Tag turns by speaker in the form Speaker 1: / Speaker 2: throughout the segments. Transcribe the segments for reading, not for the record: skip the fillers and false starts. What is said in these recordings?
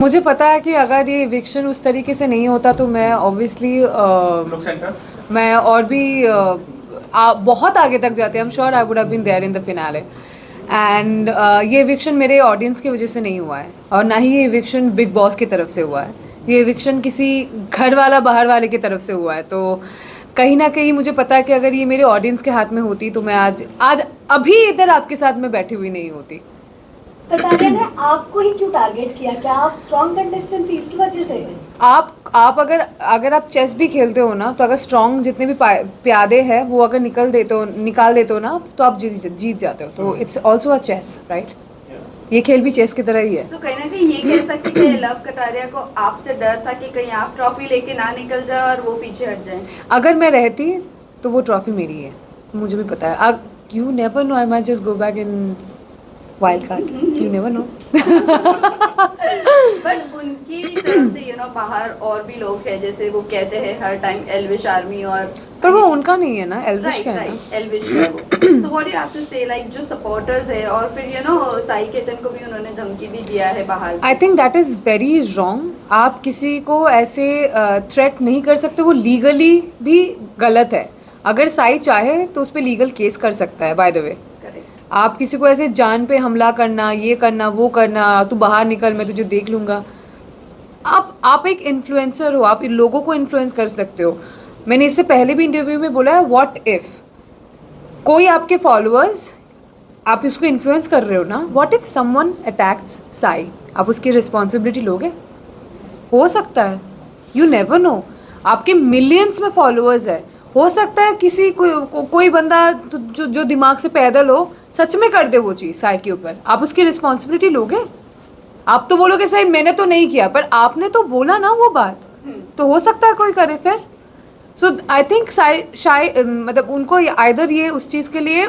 Speaker 1: मुझे पता है कि अगर ये इविक्शन उस तरीके से नहीं होता तो मैं ऑब्वियसली मैं और भी बहुत आगे तक जाते I am sure I would have been there in the finale. And ये इविक्शन मेरे ऑडियंस की वजह से नहीं हुआ है और ना ही ये इविक्शन बिग बॉस की तरफ से हुआ है। ये इविक्शन किसी घर वाला बाहर वाले की तरफ से हुआ है। तो कहीं ना कहीं मुझे पता है कि अगर ये मेरे ऑडियंस के हाथ में होती तो मैं आज आज अभी इधर आपके साथ में बैठी हुई नहीं होती।
Speaker 2: कटारिया ने आपको ही क्यों टारगेट किया? क्या आप स्ट्रॉन्ग कंटेस्टेंट थी इसकी वजह से?
Speaker 1: आप अगर आप चेस भी खेलते हो ना तो अगर स्ट्रॉन्ग जितने भी प्यादे हैं वो अगर निकाल देते हो ना तो आप जीत जाते हो। तो it's also a chess right. ये खेल भी चेस की तरह ही है।
Speaker 3: तो कहीं ना कहीं ये कह सकते हैं लव कटारिया को आपसे डर था कि कहीं आप ट्रॉफी लेके ना निकल जाए और वो पीछे हट जाए।
Speaker 1: अगर मैं रहती तो वो ट्रॉफी मेरी है, मुझे भी पता है। You never know, I might just go back in wild card, you never know.
Speaker 3: But उनकी तरफ से बाहर और भी लोग हैं, जैसे वो कहते हैं हर टाइम एल्विश आर्मी, और
Speaker 1: पर वो उनका नहीं है ना, एल्विश का है ना।
Speaker 3: एल्विश है वो। So what do you have to say, like जो सपोर्टर्स है, और फिर साई केतन को भी उन्होंने धमकी भी दिया है बाहर से।
Speaker 1: I think that is very wrong. आप किसी को ऐसे थ्रेट नहीं कर सकते, वो लीगली भी गलत है। अगर साई चाहे तो उस पर लीगल केस कर सकता है बाय द वे। आप किसी को ऐसे जान पे हमला करना, ये करना, वो करना, तू बाहर निकल मैं तुझे देख लूँगा। आप एक इन्फ्लुएंसर हो, आप इन लोगों को इन्फ्लुएंस कर सकते हो। मैंने इससे पहले भी इंटरव्यू में बोला है, व्हाट इफ़ कोई आपके फॉलोअर्स, आप इसको इन्फ्लुएंस कर रहे हो ना, what if someone attacks Sai, आप उसकी रिस्पॉन्सिबिलिटी लोगे? हो सकता है, यू नेवर नो। आपके मिलियंस में फॉलोअर्स है, हो सकता है किसी कोई बंदा जो दिमाग से पैदल हो सच में कर दे वो चीज़ साई के ऊपर, आप उसकी रिस्पॉन्सिबिलिटी लोगे? आप तो बोलोगे सही मैंने तो नहीं किया, पर आपने तो बोला ना वो बात, तो हो सकता है कोई करे फिर। सो आई थिंक मतलब उनको आइदर ये उस चीज़ के लिए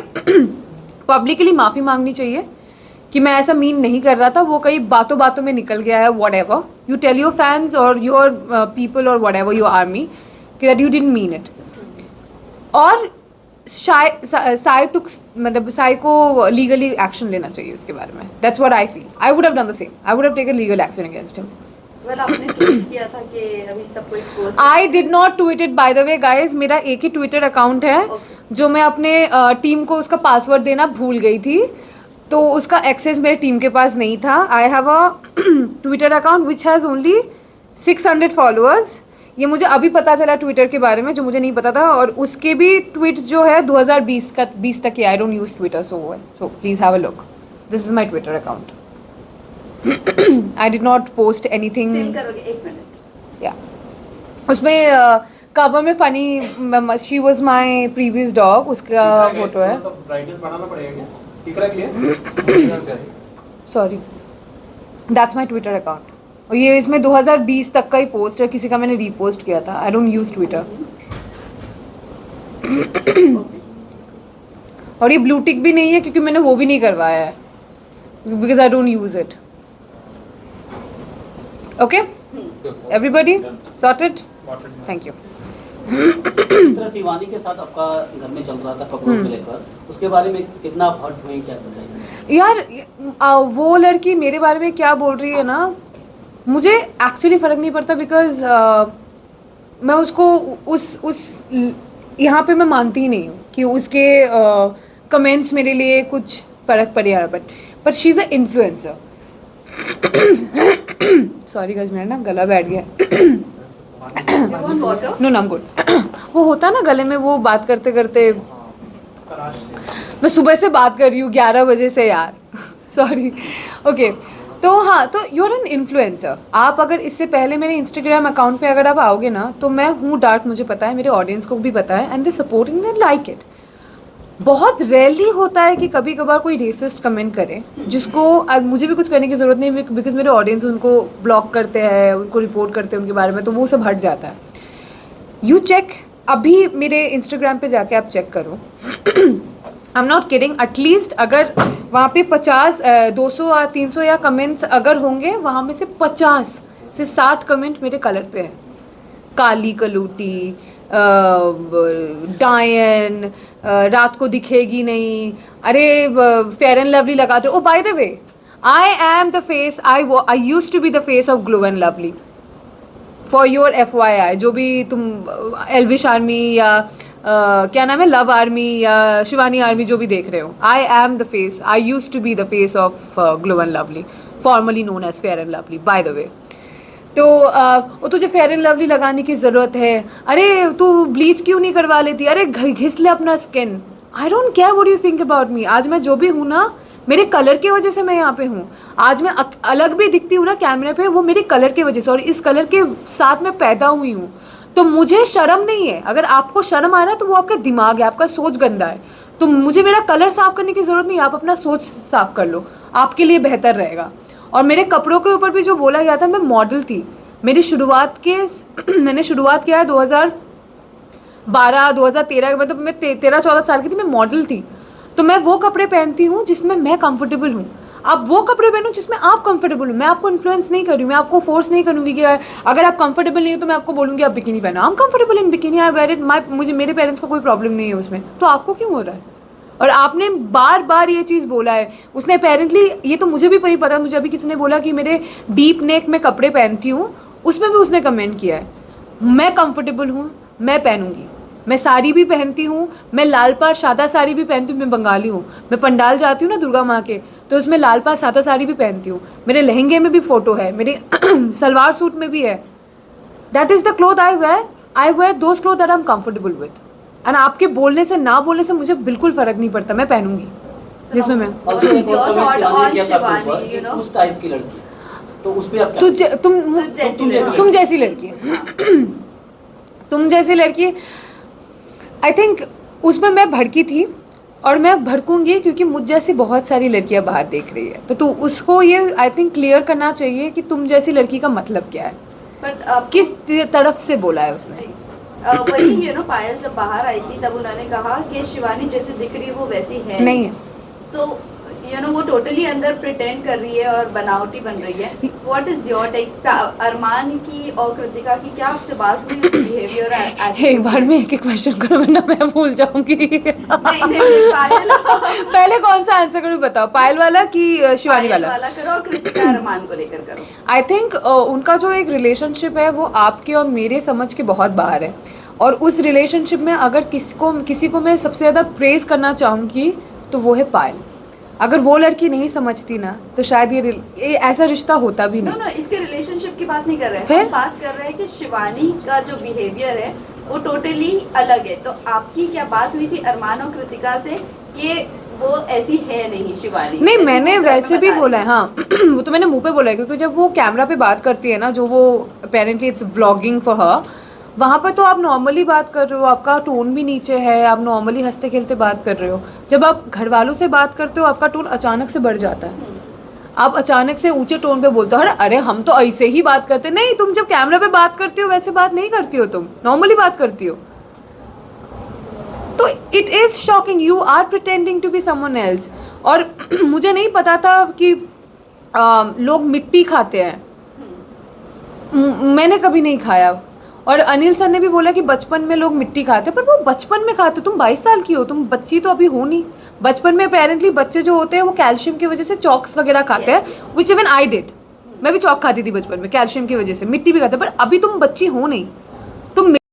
Speaker 1: पब्लिकली माफ़ी मांगनी चाहिए कि मैं ऐसा मीन नहीं कर रहा था, वो कई बातों बातों में निकल गया है। Whatever you tell your fans और योर पीपल और वॉट एवर योर आर्मी कि that you didn't mean it. और साई को लीगली एक्शन लेना चाहिए उसके बारे में। That's what I feel. I would have done the same, I would have taken legal action against him.
Speaker 3: आपने ट्वीट किया था कि अभी सबको expose.
Speaker 1: I did not tweet it by the way guys. मेरा एक ही ट्विटर अकाउंट है जो मैं अपने टीम को उसका पासवर्ड देना भूल गई थी, तो उसका एक्सेस मेरे टीम के पास नहीं था। I have a Twitter account which has only 600 followers. ये मुझे अभी पता चला ट्विटर के बारे में, जो मुझे नहीं पता था। और उसके भी ट्वीट्स जो है 2020 तक के। I don't use Twitter so please have a look. This is my Twitter account. I did not post anything. या उसमें कवर में funny she was my previous dog, उसका फोटो है। Sorry, that's my Twitter account. और ये इसमें 2020 तक का ही पोस्ट है, किसी का मैंने रीपोस्ट किया था। I don't use Twitter. और ये ब्लू टिक भी नहीं है क्योंकि मैंने वो भी नहीं करवाया है, because I don't use it. Okay everybody sorted, thank you.
Speaker 4: इस तरह शिवानी के साथ आपका घर में चल रहा था कपड़ों को लेकर, उसके बारे में कितना हर्ट हुई, क्या बताइए?
Speaker 1: यार वो लड़की मेरे बारे में क्या बोल रही है ना, मुझे एक्चुअली फ़र्क नहीं पड़ता, बिकॉज मैं उसको उस यहाँ पे मैं मानती ही नहीं हूँ कि उसके कमेंट्स मेरे लिए कुछ फ़र्क पड़े यार। But she is a influencer. Sorry guys, मेरा ना गला बैठ गया। नो नाम गुड। वो होता है ना गले में, वो बात करते करते, मैं सुबह से बात कर रही हूँ 11 बजे से यार। सॉरी। ओके, तो हाँ, तो यू आर एन इन्फ्लुएंसर। आप अगर इससे पहले मेरे इंस्टाग्राम अकाउंट पे अगर आप आओगे ना, तो मैं हूँ डार्क, मुझे पता है, मेरे ऑडियंस को भी पता है, and they supporting and like it. बहुत रेयरली होता है कि कभी कभार कोई रेसिस्ट कमेंट करे जिसको मुझे भी कुछ करने की ज़रूरत नहीं, बिकॉज मेरे ऑडियंस उनको ब्लॉक करते हैं, उनको रिपोर्ट करते हैं उनके बारे में, तो वो सब हट जाता है। यू चेक, अभी मेरे इंस्टाग्राम पे जाके आप चेक करो। I am not kidding, at least अगर वहाँ पे 50, 200 या 300 या कमेंट्स अगर होंगे, वहाँ में से 50 से 60 कमेंट मेरे कलर पे हैं। काली कलूटी, डायन, रात को दिखेगी नहीं, अरे फेयर एंड लवली लगा दो। Oh by the way, I am the face. I used to be the face of Glow and Lovely. For your FYI, जो भी तुम एल्विश आर्मी या क्या नाम है, लव आर्मी या शिवानी आर्मी जो भी देख रहे हो, I am the face. I use to be the face of Glow and Lovely, formerly known as Fair and Lovely, by the way. तो वो तुझे फेयर एंड लवली लगाने की ज़रूरत है, अरे तू ब्लीच क्यों नहीं करवा लेती, अरे घिस ले अपना skin. I don't care what you think about me. आज मैं जो भी हूँ ना, मेरे कलर की वजह से मैं यहाँ पे हूँ. आज मैं अलग भी दिखती हूँ ना कैमरे पे, वो मेरे कलर की वजह से, और इस कलर के साथ मैं पैदा हुई हूँ. तो मुझे शर्म नहीं है. अगर आपको शर्म आ रहा है तो वो आपका दिमाग है, आपका सोच गंदा है. तो मुझे मेरा कलर साफ़ करने की ज़रूरत नहीं है. आप अपना सोच साफ़ कर लो, आपके लिए बेहतर रहेगा. और मेरे कपड़ों के ऊपर भी जो बोला गया था, मैं मॉडल थी. मेरी शुरुआत के मैंने शुरुआत किया है 2012 2013, मतलब मैं 13-14 साल की थी, मैं मॉडल थी. तो मैं वो कपड़े पहनती हूँ जिसमें मैं कंफर्टेबल हूँ. आप वो कपड़े पहनो जिसमें आप कंफर्टेबल हो. मैं आपको इन्फ्लुएंस नहीं कर रही हूँ, मैं आपको फोर्स नहीं करूँगी कि अगर आप कंफर्टेबल नहीं हो तो मैं आपको बोलूँगी आप बिकिनी पहनो. I am comfortable in bikini, I wear it. मुझे, मेरे पेरेंट्स को कोई प्रॉब्लम नहीं है उसमें. तो आपको क्यों हो रहा है? और आपने बार बार ये चीज़ बोला है. उसने अपेरेंटली, ये तो मुझे भी नहीं पता, मुझे अभी किसी ने बोला कि मेरे डीप नेक में कपड़े पहनती हूँ, उसमें भी उसने कमेंट किया है. मैं कंफर्टेबल हूँ, मैं पहनूँगी. मैं साड़ी भी पहनती हूँ, मैं लाल पार सादा साड़ी भी पहनती हूँ. मैं बंगाली हूँ. मैं पंडाल जाती हूँ ना दुर्गा माँ के, तो उसमें लाल पार सादा साड़ी भी पहनती हूँ. मेरे लहंगे में भी फ़ोटो है, मेरे सलवार सूट में भी है. That is the cloth I wear those cloth that I am comfortable with. And आपके बोलने से ना बोलने से मुझे बिल्कुल फ़र्क नहीं पड़ता. मैं पहनूंगी जिसमें मैं.
Speaker 4: और एक
Speaker 3: your
Speaker 4: और
Speaker 3: thought
Speaker 4: comment
Speaker 3: on
Speaker 4: शिवानी ने किया था
Speaker 3: शिवानी,
Speaker 4: आपके ऊपर,
Speaker 3: you know?
Speaker 4: उस टाइप की लड़की, तो उस पे आप क्या
Speaker 1: तुम जैसी लड़की तुम जैसी लड़की. आई थिंक उसमें मैं भड़की थी, और मैं भड़कूंगी क्योंकि मुझ जैसी बहुत सारी लड़कियां बाहर देख रही है. तो उसको ये आई थिंक क्लियर करना चाहिए कि तुम जैसी लड़की का मतलब क्या है,
Speaker 3: बट
Speaker 1: किस तरफ से बोला है उसने.
Speaker 3: वही पायल जब बाहर आई थी तब उन्होंने कहा कि शिवानी जैसे दिख रही है वो वैसी है
Speaker 1: नहीं है.
Speaker 3: सो वो टोटली अंदर प्रिटेंड कर रही है और बनावटी बन रही है. What is your take? Armaan की और कृतिका की क्या आपसे बात हुई, बिहेवियर?
Speaker 1: एक बार में एक क्वेश्चन करो वरना मैं भूल जाऊंगी.
Speaker 3: पायल
Speaker 1: पहले कौन सा आंसर करूँ बताओ, पायल वाला कि शिवानी वाला?
Speaker 3: करो और कृतिका अरमान को लेकर करो.
Speaker 1: आई थिंक उनका जो एक रिलेशनशिप है वो आपके और मेरे समझ के बहुत बाहर है. और उस रिलेशनशिप में अगर किसी को मैं सबसे ज़्यादा प्रेज़ करना चाहूँगी तो वो है पायल. अगर वो लड़की नहीं समझती ना तो शायद ये ऐसा रिश्ता होता भी नहीं.
Speaker 3: नो इसके रिलेशनशिप की बात नहीं कर रहे हैं.
Speaker 1: फिर?
Speaker 3: हम बात कर रहे हैं कि शिवानी का जो बिहेवियर है वो टोटली अलग है. तो आपकी क्या बात हुई थी अरमान और कृतिका से कि वो ऐसी है नहीं शिवानी?
Speaker 1: नहीं, मैंने वैसे भी बोला है. हाँ वो तो मैंने मुंह पे बोला है, क्योंकि जब वो कैमरा पे बात करती है ना, जो वो apparently it's vlogging for her, वहाँ पर तो आप नॉर्मली बात कर रहे हो, आपका टोन भी नीचे है, आप नॉर्मली हंसते खेलते बात कर रहे हो. जब आप घर वालों से बात करते हो आपका टोन अचानक से बढ़ जाता है. आप अचानक से ऊंचे टोन पे बोलते हो, अरे हम तो ऐसे ही बात करते. नहीं, तुम जब कैमरा पे बात करती हो वैसे बात नहीं करती हो, तुम नॉर्मली बात करती हो. तो it is shocking, you are pretending to be someone else. और मुझे नहीं पता था कि लोग मिट्टी खाते हैं. मैंने कभी नहीं खाया. और अनिल सर ने भी बोला कि बचपन में लोग मिट्टी खाते हैं, पर वो बचपन में खाते. तुम 22 साल की हो, तुम बच्ची तो अभी हो नहीं. बचपन में अपेरेंटली बच्चे जो होते हैं वो कैल्शियम की वजह से चॉक्स वगैरह खाते हैं, विच इवन आई डिड. मैं भी चॉक खाती थी बचपन में कैल्शियम की वजह से, मिट्टी भी खाते. पर अभी तुम बच्ची हो नहीं, तुम